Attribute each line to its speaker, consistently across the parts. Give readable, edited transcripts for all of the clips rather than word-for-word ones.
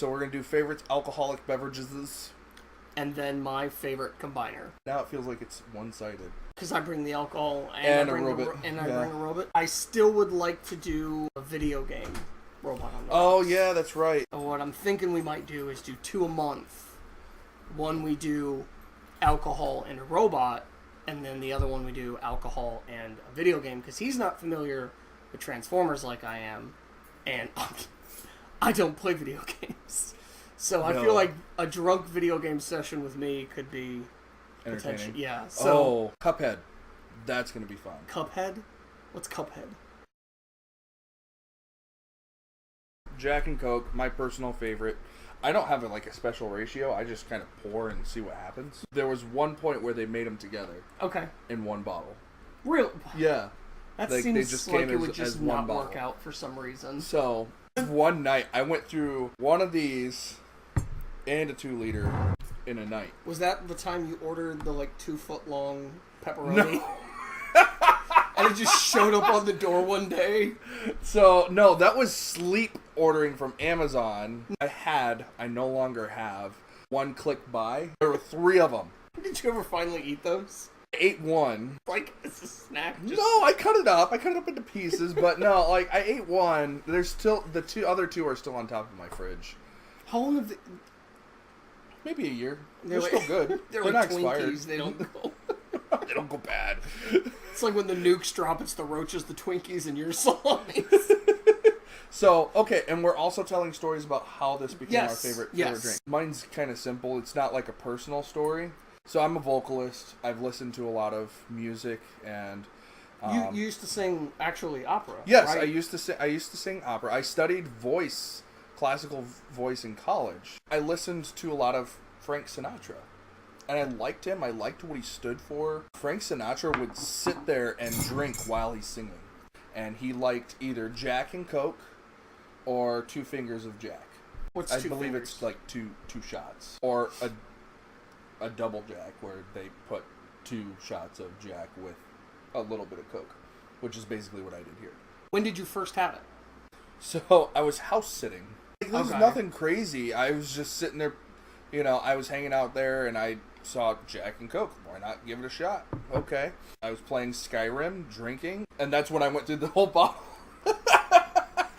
Speaker 1: So we're going to do favorites alcoholic beverages.
Speaker 2: And then my favorite combiner.
Speaker 1: Now it feels like it's one-sided.
Speaker 2: Because I bring the alcohol and I bring a robot. I still would like to do a video game robot on the box.
Speaker 1: Yeah, that's right.
Speaker 2: So what I'm thinking we might do is do 2 a month. One we do alcohol and a robot, and then the other one we do alcohol and a video game, because he's not familiar with Transformers like I am, and I don't play video games. So I feel like a drunk video game session with me could be
Speaker 1: entertaining.
Speaker 2: Yeah. So
Speaker 1: Cuphead. That's going to be fun.
Speaker 2: Cuphead? What's Cuphead?
Speaker 1: Jack and Coke, my personal favorite. I don't have a special ratio. I just kind of pour and see what happens. There was one point where they made them together.
Speaker 2: Okay.
Speaker 1: In one bottle.
Speaker 2: Real?
Speaker 1: Yeah.
Speaker 2: That seems they just like it would just not work out for some reason.
Speaker 1: So, one night, I went through one of these and a 2-liter in a night.
Speaker 2: Was that the time you ordered the 2-foot-long pepperoni? No. And it just showed up on the door one day?
Speaker 1: So, no, that was sleep ordering from Amazon. I no longer have one click buy. There were 3 of them.
Speaker 2: Did you ever finally eat those?
Speaker 1: I ate one.
Speaker 2: It's a snack?
Speaker 1: No, I cut it up. I cut it up into pieces, but no, I ate one. There's still, the other 2 are still on top of my fridge.
Speaker 2: How long have they...
Speaker 1: Maybe a year. They're still good.
Speaker 2: They're
Speaker 1: not
Speaker 2: Twinkies.
Speaker 1: Expired.
Speaker 2: They don't go...
Speaker 1: They don't go bad.
Speaker 2: It's like when the nukes drop, it's the roaches, the Twinkies, and your songs.
Speaker 1: So, okay, and we're also telling stories about how this became our favorite drink. Mine's kind of simple. It's not like a personal story. So I'm a vocalist. I've listened to a lot of music, and
Speaker 2: you used to sing actually opera.
Speaker 1: Yes,
Speaker 2: right?
Speaker 1: I used to sing opera. I studied classical voice in college. I listened to a lot of Frank Sinatra. And I liked him. I liked what he stood for. Frank Sinatra would sit there and drink while he's singing. And he liked either Jack and Coke or 2 fingers of Jack.
Speaker 2: What's
Speaker 1: I
Speaker 2: 2
Speaker 1: believe
Speaker 2: fingers?
Speaker 1: it's like two shots. Or a double Jack where they put 2 shots of Jack with a little bit of Coke. Which is basically what I did here.
Speaker 2: When did you first have it?
Speaker 1: So, I was house sitting. It was nothing crazy. I was just sitting there, I was hanging out there and I saw Jack and Coke. Why not give it a shot? Okay. I was playing Skyrim, drinking, and that's when I went through the whole bottle.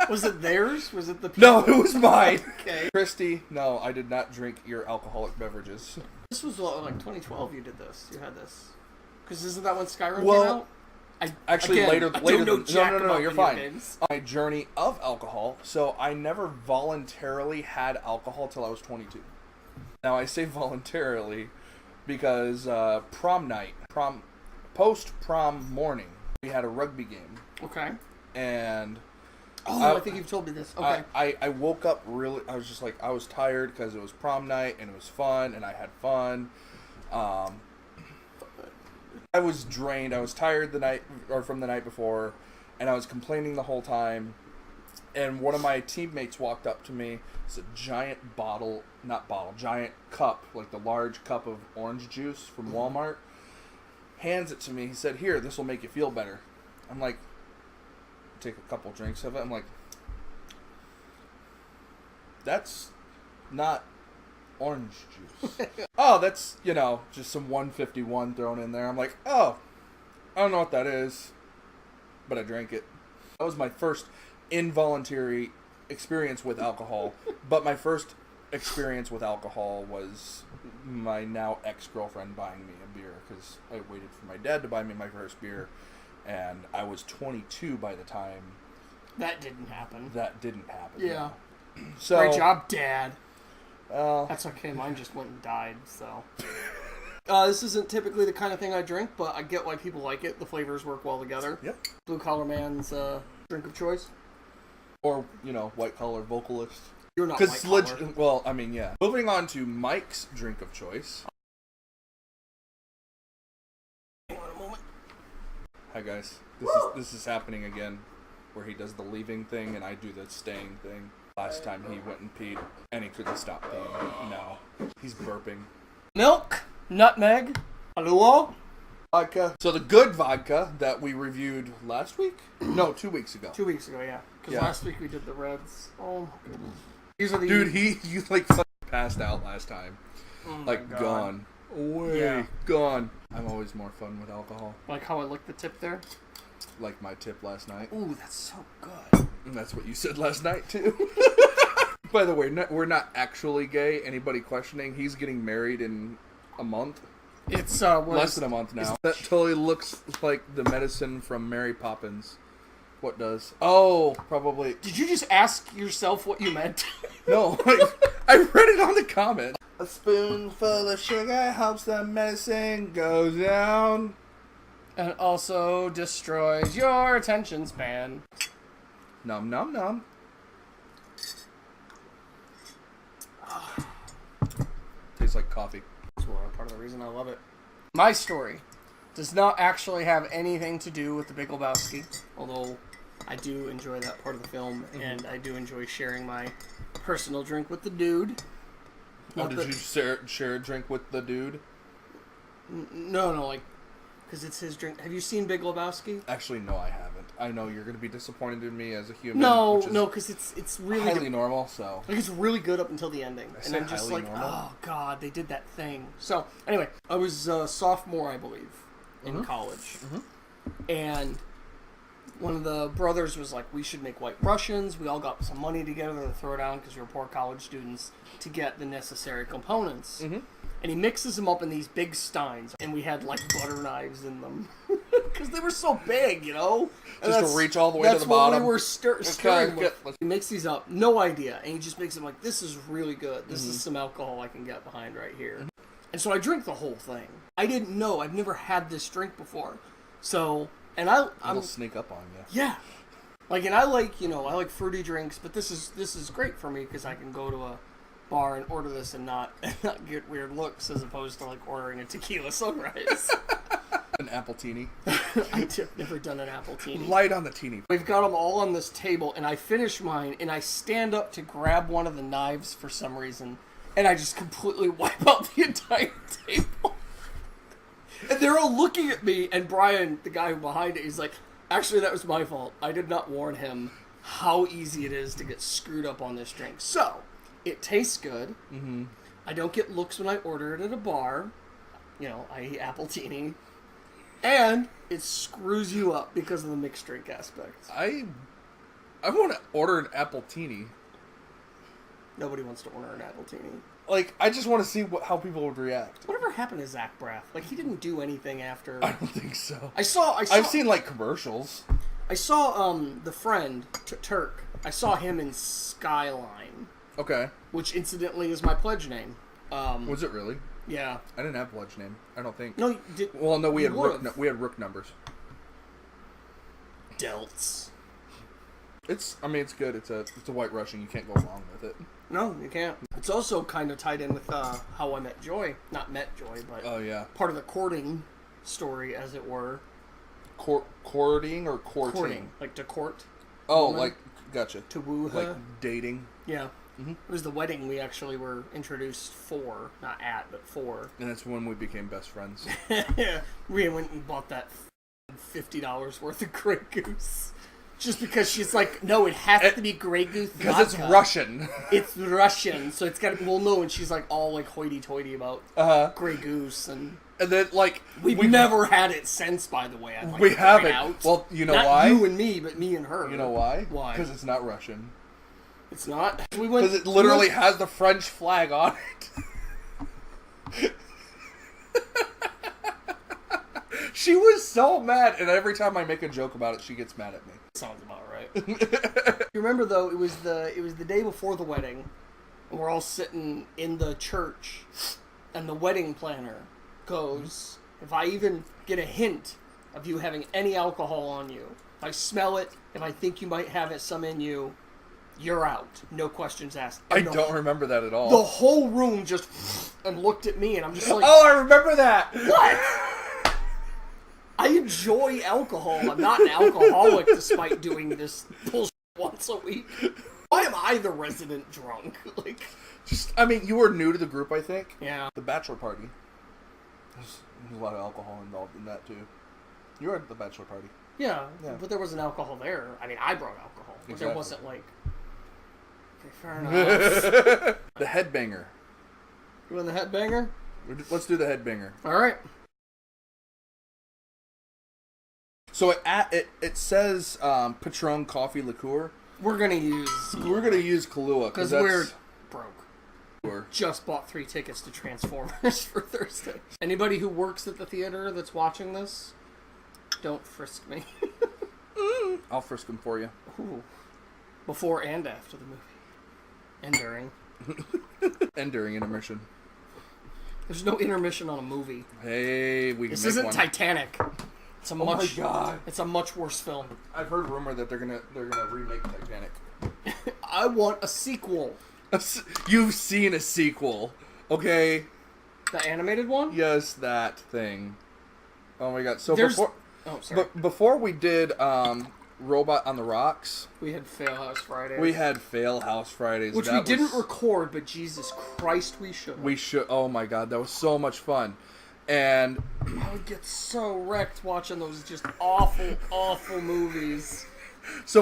Speaker 2: Was it theirs? Was it the people?
Speaker 1: No, it was mine.
Speaker 2: Okay.
Speaker 1: Christy, no, I did not drink your alcoholic beverages.
Speaker 2: This was like 2012 you did this. You had this. Because isn't that when Skyrim came out?
Speaker 1: Later. No, you're fine.
Speaker 2: Games.
Speaker 1: My journey of alcohol, so I never voluntarily had alcohol till I was 22. Now, I say voluntarily because post-prom morning, we had a rugby game.
Speaker 2: Okay.
Speaker 1: And...
Speaker 2: I think you've told me this. Okay.
Speaker 1: I woke up really... I was just like... I was tired because it was prom night, and it was fun, and I had fun. I was drained. I was tired from the night before, and I was complaining the whole time. And one of my teammates walked up to me. It's a giant giant cup, like the large cup of orange juice from Walmart. Hands it to me. He said, "Here, this will make you feel better." I'm like, take a couple drinks of it. I'm like, that's not orange juice. Oh, that's, just some 151 thrown in there. I'm like, oh, I don't know what that is, but I drank it. That was my first involuntary experience with alcohol, but my first experience with alcohol was my now ex-girlfriend buying me a beer, because I waited for my dad to buy me my first beer, and I was 22 by the time
Speaker 2: that didn't happen.
Speaker 1: Yeah. So,
Speaker 2: great job, Dad. That's okay, mine just went and died, so. This isn't typically the kind of thing I drink, but I get why people like it. The flavors work well together.
Speaker 1: Yep.
Speaker 2: Blue Collar Man's drink of choice.
Speaker 1: Or, white collar vocalist.
Speaker 2: You're not white collar.
Speaker 1: Well, I mean, yeah. Moving on to Mike's drink of choice.
Speaker 2: Hang on a moment.
Speaker 1: Hi, guys. This is happening again, where he does the leaving thing and I do the staying thing. Last time he went and peed, and he couldn't stop peeing. Now he's burping.
Speaker 2: Milk, nutmeg, hello.
Speaker 1: Vodka. So the good vodka that we reviewed last week? No, 2 weeks ago.
Speaker 2: 2 weeks ago, yeah. Because last week we did the reds. Oh my goodness. These are the
Speaker 1: Dude, you like fucking passed out last time.
Speaker 2: Oh my
Speaker 1: Like
Speaker 2: God.
Speaker 1: gone. Way gone. I'm always more fun with alcohol.
Speaker 2: Like how I licked the tip there?
Speaker 1: Like my tip last night.
Speaker 2: Ooh, that's so good.
Speaker 1: And that's what you said last night, too. By the way, we're not actually gay. Anybody questioning, he's getting married in a month.
Speaker 2: It's
Speaker 1: less than a month now. That totally looks like the medicine from Mary Poppins. What does? Oh, probably.
Speaker 2: Did you just ask yourself what you meant?
Speaker 1: No, I read it on the comment. A spoonful of sugar helps the medicine go down.
Speaker 2: And also destroys your attention span.
Speaker 1: Nom nom nom. Tastes like coffee.
Speaker 2: That's part of the reason I love it. My story does not actually have anything to do with the Big Lebowski, although I do enjoy that part of the film, and I do enjoy sharing my personal drink with the dude.
Speaker 1: Oh, did you share a drink with the dude?
Speaker 2: No, like, because it's his drink. Have you seen Big Lebowski?
Speaker 1: Actually, no, I haven't. I know you're going to be disappointed in me as a human.
Speaker 2: No, because it's really
Speaker 1: highly normal. So
Speaker 2: like it's really good up until the ending, and I'm just like,
Speaker 1: normal.
Speaker 2: oh god, they did that thing. So anyway, I was a sophomore, I believe, in college, and one of the brothers was like, we should make White Russians. We all got some money together to throw down because we were poor college students to get the necessary components. And he mixes them up in these big steins, and we had like butter knives in them because they were so big, you know. And
Speaker 1: just to reach all the way to the bottom.
Speaker 2: That's what we were stirring with. He mixes these up, no idea, and he just makes them like, this is really good. This is some alcohol I can get behind right here. And so I drink the whole thing. I didn't know. I've never had this drink before, so. And I'm
Speaker 1: sneak up on you.
Speaker 2: Yeah, like, and I like fruity drinks, but this is great for me because I can go to a bar and order this and not get weird looks as opposed to like ordering a tequila sunrise.
Speaker 1: An appletini.
Speaker 2: I've never done an appletini.
Speaker 1: Light on the teeny.
Speaker 2: We've got them all on this table, and I finish mine, and I stand up to grab one of the knives for some reason, and I just completely wipe out the entire table. And they're all looking at me, and Brian, the guy behind it, he's like, actually, that was my fault. I did not warn him how easy it is to get screwed up on this drink. So, it tastes good. I don't get looks when I order it at a bar. You know, I eat appletini. And it screws you up because of the mixed drink aspect.
Speaker 1: I want to order an appletini.
Speaker 2: Nobody wants to order an appletini.
Speaker 1: Like, I just want to see how people would react.
Speaker 2: Whatever happened to Zach Braff? Like, he didn't do anything after.
Speaker 1: I don't think so.
Speaker 2: I've
Speaker 1: seen like commercials.
Speaker 2: I saw the friend Turk. I saw him in Skyline.
Speaker 1: Okay.
Speaker 2: Which incidentally is my pledge name.
Speaker 1: Was it really?
Speaker 2: Yeah.
Speaker 1: I didn't have a pledge name. I don't think.
Speaker 2: No, you did.
Speaker 1: Well, no, we had rook numbers.
Speaker 2: Delts.
Speaker 1: It's good. It's a White Russian. You can't go wrong with it.
Speaker 2: No, you can't. It's also kind of tied in with How I Met Joy. Not Met Joy, but part of the courting story, as it were.
Speaker 1: Courting or courting?
Speaker 2: Courting, like to court.
Speaker 1: Oh,
Speaker 2: woman.
Speaker 1: like gotcha.
Speaker 2: To woo her.
Speaker 1: Like dating.
Speaker 2: Yeah. It was the wedding we actually were introduced for, not at, but for.
Speaker 1: And that's when we became best friends.
Speaker 2: We went and bought that $50 worth of Grey Goose. Just because she's like, no, it has to be Grey Goose vodka.
Speaker 1: Because it's Russian.
Speaker 2: It's Russian, so it's got to, well, no, and she's like all like hoity-toity about Grey Goose. And
Speaker 1: then, like...
Speaker 2: We've never had it since, by the way. I'd like
Speaker 1: we haven't.
Speaker 2: Out.
Speaker 1: Well, you know
Speaker 2: not
Speaker 1: why?
Speaker 2: Not you and me, but me and her.
Speaker 1: You know why?
Speaker 2: Why?
Speaker 1: Because it's not Russian.
Speaker 2: It's not?
Speaker 1: Because it literally has the French flag on it. She was so mad, and every time I make a joke about it, she gets mad at me.
Speaker 2: Sounds about right. You remember though, it was the day before the wedding, and we're all sitting in the church, and the wedding planner goes, if I even get a hint of you having any alcohol on you, if I smell it, if I think you might have it some in you, you're out. No questions asked.
Speaker 1: I don't remember that at all.
Speaker 2: The whole room just and looked at me, and I'm just like,
Speaker 1: oh, I remember that.
Speaker 2: What? I enjoy alcohol. I'm not an alcoholic despite doing this bullshit once a week. Why am I the resident drunk?
Speaker 1: You were new to the group, I think.
Speaker 2: Yeah.
Speaker 1: The bachelor party. There's a lot of alcohol involved in that, too. You were at the bachelor party.
Speaker 2: Yeah, but there wasn't alcohol there. I mean, I brought alcohol. But there wasn't, like... Okay, fair enough.
Speaker 1: The headbanger.
Speaker 2: You want the headbanger?
Speaker 1: Let's do the headbanger.
Speaker 2: All right.
Speaker 1: So it says Patron coffee liqueur.
Speaker 2: We're gonna use
Speaker 1: Kahlua
Speaker 2: because we're broke.
Speaker 1: Or
Speaker 2: Just bought 3 tickets to Transformers for Thursday. Anybody who works at the theater that's watching this, don't frisk me.
Speaker 1: I'll frisk them for you.
Speaker 2: Ooh. Before and after the movie. And during.
Speaker 1: And during intermission.
Speaker 2: There's no intermission on a movie.
Speaker 1: Hey,
Speaker 2: This isn't
Speaker 1: one.
Speaker 2: Titanic. It's a
Speaker 1: Oh my God.
Speaker 2: It's a much worse film.
Speaker 1: I've heard rumor that they're gonna remake Titanic.
Speaker 2: I want a sequel.
Speaker 1: You've seen a sequel, okay?
Speaker 2: The animated one?
Speaker 1: Yes, that thing. Oh my God! So
Speaker 2: There's...
Speaker 1: before,
Speaker 2: Oh, sorry.
Speaker 1: before we did Robot on the Rocks,
Speaker 2: We had Fail House Fridays.
Speaker 1: we had Fail House Fridays,
Speaker 2: Which we didn't record, but Jesus Christ, we should.
Speaker 1: We should. Oh my God, that was so much fun, and
Speaker 2: I would get so wrecked watching those just awful, awful movies.
Speaker 1: so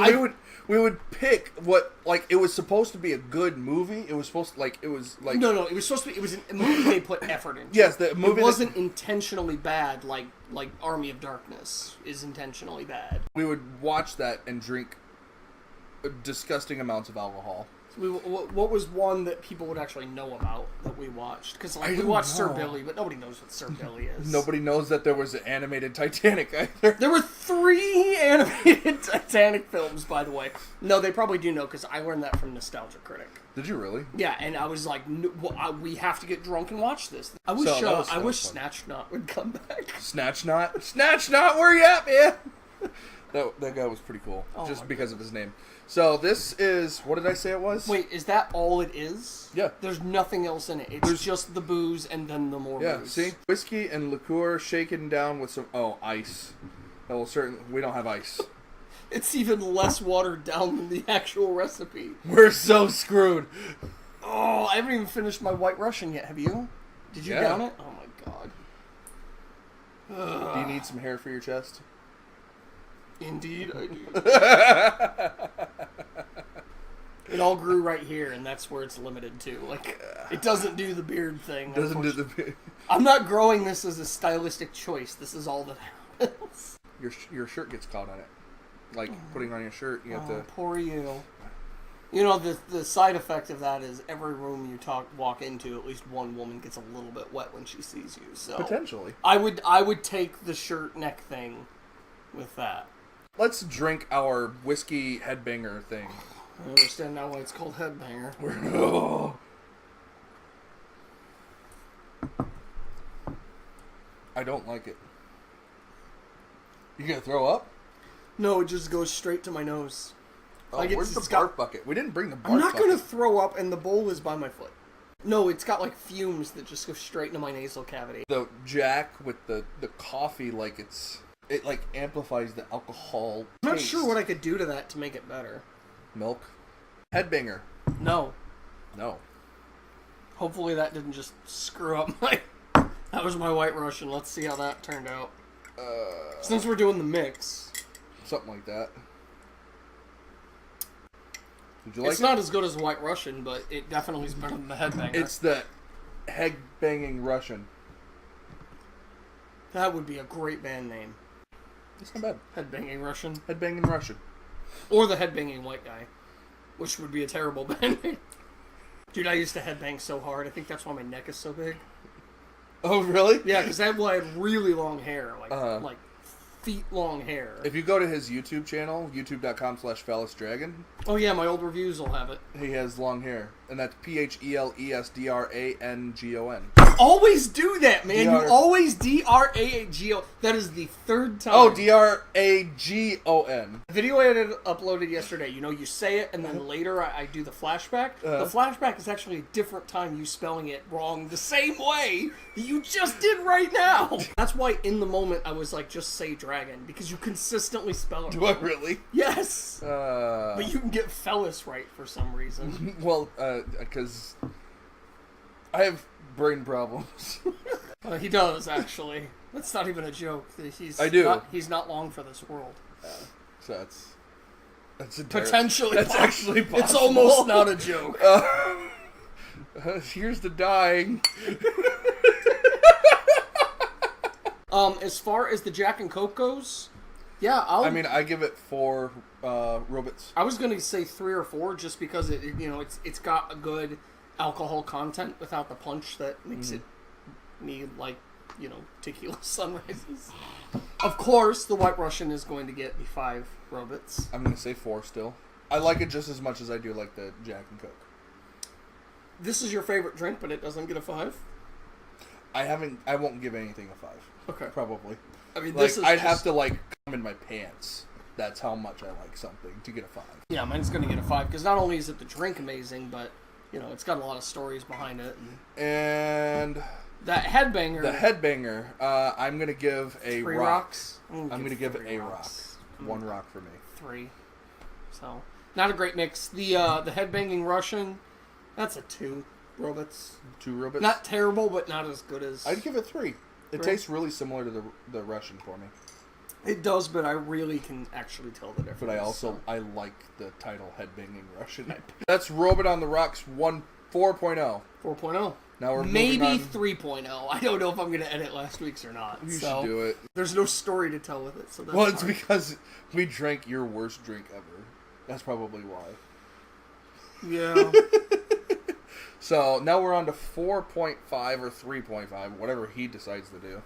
Speaker 1: we would pick what, like, it was supposed to be a good movie. It was supposed to, it was
Speaker 2: No, it was supposed to be. It was a movie they put effort into.
Speaker 1: Yes, the movie
Speaker 2: It wasn't intentionally bad, like Army of Darkness is intentionally bad.
Speaker 1: we would watch that and drink disgusting amounts of alcohol.
Speaker 2: What was one that people would actually know about that we watched? Because we
Speaker 1: don't
Speaker 2: watched Sir
Speaker 1: know.
Speaker 2: Billy, but nobody knows what Sir Billy is.
Speaker 1: Nobody knows that there was an animated Titanic either.
Speaker 2: There were 3 animated Titanic films, by the way. No, they probably do know, because I learned that from Nostalgia Critic.
Speaker 1: Did you really?
Speaker 2: Yeah, and I was like, we have to get drunk and watch this. I wish
Speaker 1: that was fun.
Speaker 2: Snatch Knot would come back.
Speaker 1: Snatch Knot? Snatch Knot, where you at, man? That guy was pretty cool,
Speaker 2: Oh
Speaker 1: just
Speaker 2: my
Speaker 1: because of his name. So this is, what did I say it was?
Speaker 2: Wait, is that all it is?
Speaker 1: Yeah.
Speaker 2: There's nothing else in it. It's just the booze and then the more
Speaker 1: Yeah,
Speaker 2: booze.
Speaker 1: see? Whiskey and liqueur shaken down with some, ice. That will we don't have ice.
Speaker 2: It's even less watered down than the actual recipe.
Speaker 1: We're so screwed.
Speaker 2: Oh, I haven't even finished my White Russian yet. Have you? Did you
Speaker 1: Yeah.
Speaker 2: down it? Oh my God.
Speaker 1: Do you need some hair for your chest?
Speaker 2: Indeed, I do. It all grew right here, and that's where it's limited to. Like, it doesn't do the beard thing.
Speaker 1: Doesn't do the...
Speaker 2: I'm not growing this as a stylistic choice. This is all that happens.
Speaker 1: Your shirt gets caught on it. Like, putting on your shirt, you have to...
Speaker 2: Poor you. You know, the side effect of that is every room you walk into, at least one woman gets a little bit wet when she sees you. So
Speaker 1: Potentially.
Speaker 2: I would take the shirt neck thing with that.
Speaker 1: Let's drink our whiskey headbanger thing.
Speaker 2: I understand now why it's called Headbanger.
Speaker 1: I don't like it. You gonna throw up?
Speaker 2: No, it just goes straight to my nose.
Speaker 1: Oh,
Speaker 2: Like,
Speaker 1: where's the bark bucket? We didn't bring the bark
Speaker 2: I'm not
Speaker 1: bucket.
Speaker 2: going to throw up, and the bowl is by my foot. No, it's got, like, fumes that just go straight into my nasal cavity.
Speaker 1: The Jack with the coffee, like, it like amplifies the alcohol
Speaker 2: I'm not
Speaker 1: taste.
Speaker 2: sure what I could do to that to make it better.
Speaker 1: Milk. Headbanger.
Speaker 2: No.
Speaker 1: No.
Speaker 2: Hopefully that didn't just screw up my... That was my White Russian. Let's see how that turned out. Since we're doing the mix.
Speaker 1: Something like that. Did you like
Speaker 2: It's not as good as White Russian, but it definitely is better than the Headbanger.
Speaker 1: It's the head-banging Russian.
Speaker 2: That would be a great band name.
Speaker 1: It's not bad.
Speaker 2: Headbanging Russian.
Speaker 1: Head-banging Russian.
Speaker 2: Or the Headbanging White Guy. Which would be a terrible band name. Dude, I used to headbang so hard. I think that's why my neck is so big.
Speaker 1: Oh, really?
Speaker 2: Yeah, because I had really long hair. Like feet-long hair.
Speaker 1: If you go to his YouTube channel, youtube.com/phallusdragon,
Speaker 2: Oh yeah, my old reviews will have it.
Speaker 1: he has long hair. And that's PHELESDRANGON.
Speaker 2: Always do that, man.
Speaker 1: DR.
Speaker 2: You always DRAGO. That is the third time.
Speaker 1: Oh, DRAGON.
Speaker 2: The video I had uploaded yesterday, you know, you say it, and then later I do the flashback. The flashback is actually a different time you spelling it wrong the same way that you just did right now. That's why in the moment I was like, just say dragon, because you consistently spell it
Speaker 1: Do
Speaker 2: wrong.
Speaker 1: I really?
Speaker 2: Yes. But you can get Fellas right for some reason.
Speaker 1: Well, because I have brain problems.
Speaker 2: He does, actually. That's not even a joke.
Speaker 1: I do.
Speaker 2: He's not long for this world.
Speaker 1: So that's... That's
Speaker 2: potentially.
Speaker 1: That's actually possible.
Speaker 2: It's almost not a joke.
Speaker 1: Here's the dying.
Speaker 2: As far as the Jack and Coke goes, yeah,
Speaker 1: I give it 4 robots.
Speaker 2: I was gonna say 3 or 4, just because it's got a good alcohol content without the punch that makes it need tequila sunrises. Of course, the White Russian is going to get the 5 robots.
Speaker 1: I'm gonna say 4 still. I like it just as much as I do like the Jack and Coke.
Speaker 2: This is your favorite drink, but it doesn't get a 5?
Speaker 1: I won't give anything a 5.
Speaker 2: Okay.
Speaker 1: Probably.
Speaker 2: I mean,
Speaker 1: I'd have to come in my pants. That's how much I like something to get a 5.
Speaker 2: Yeah, mine's gonna get a 5 because not only is it the drink amazing, but it's got a lot of stories behind it.
Speaker 1: And
Speaker 2: that headbanger.
Speaker 1: The headbanger. I'm gonna give a
Speaker 2: 3
Speaker 1: rock.
Speaker 2: rocks.
Speaker 1: I'm gonna give a
Speaker 2: rocks.
Speaker 1: rock. 1 rock for me.
Speaker 2: 3. So not a great mix. The headbanging Russian. That's a 2 robots.
Speaker 1: 2 robots.
Speaker 2: Not terrible, but not as good as.
Speaker 1: I'd give it 3. It tastes really similar to the Russian for me.
Speaker 2: It does, but I really can actually tell the difference.
Speaker 1: But I like the title Headbanging Russian. That's Robot on the Rocks 4.0.
Speaker 2: 4.0.
Speaker 1: Now we're
Speaker 2: maybe
Speaker 1: moving on.
Speaker 2: 3.0. I don't know if I'm going to edit last week's or not.
Speaker 1: You should do it.
Speaker 2: There's no story to tell with it. So that's
Speaker 1: it's
Speaker 2: hard.
Speaker 1: because we drank your worst drink ever. That's probably why.
Speaker 2: Yeah.
Speaker 1: So now we're on to 4.5 or 3.5, whatever he decides to do.